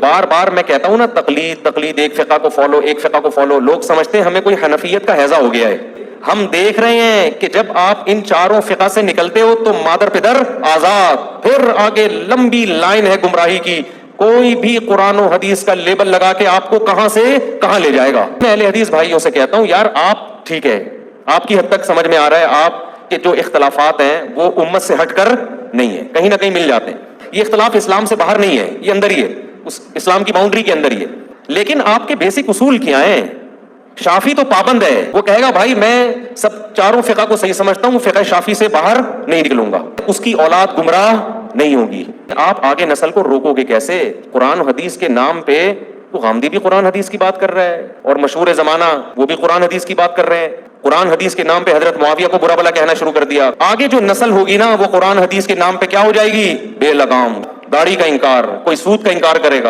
बार बार मैं कहता हूं ना, तकलीद तकलीद, एक फिका को फॉलो, एक फिका को फॉलो। लोग समझते हैं हमें कोई हनफियत का हैजा हो गया है। हम देख रहे हैं कि जब आप इन चारों फिका से निकलते हो तो मादर पिदर आजाद, फिर आगे लंबी लाइन है गुमराही की। कोई भी कुरान और हदीस का लेबल लगा के आपको कहां से कहां ले जाएगा। मैं अहले हदीस भाइयों से कहता हूं, यार आप ठीक है, आपकी हद तक समझ में आ रहा है, आपके जो इख्तलाफात हैं वो उम्मत से हटकर नहीं है, कहीं ना कहीं मिल जाते हैं। ये इख्तलाफ इस्लाम से बाहर नहीं है, ये अंदर ही है, उस इस्लाम की बाउंड्री के अंदर ही है। लेकिन आपके बेसिक उसूल क्या हैं? शाफी तो पाबंद है, वो कहेगा भाई मैं सब चारों फिका को सही समझता हूं, फिका शाफी से बाहर नहीं निकलूंगा, उसकी औलाद गुमराह नहीं होगी। आप आगे नस्ल को रोकोगे कैसे? कुरान हदीस के नाम पे तो गामदी भी कुरान हदीस की बात कर रहा है और मशहूर जमाना वो भी कुरान हदीस की बात कर रहे हैं। कुरान हदीस के नाम पे हजरत मुआविया को बुरा भला कहना शुरू कर दिया। आगे जो नस्ल होगी ना वो कुरान हदीस के नाम पे क्या हो जाएगी? बेलगाम, दाढ़ी का इंकार, कोई सूद का इंकार करेगा।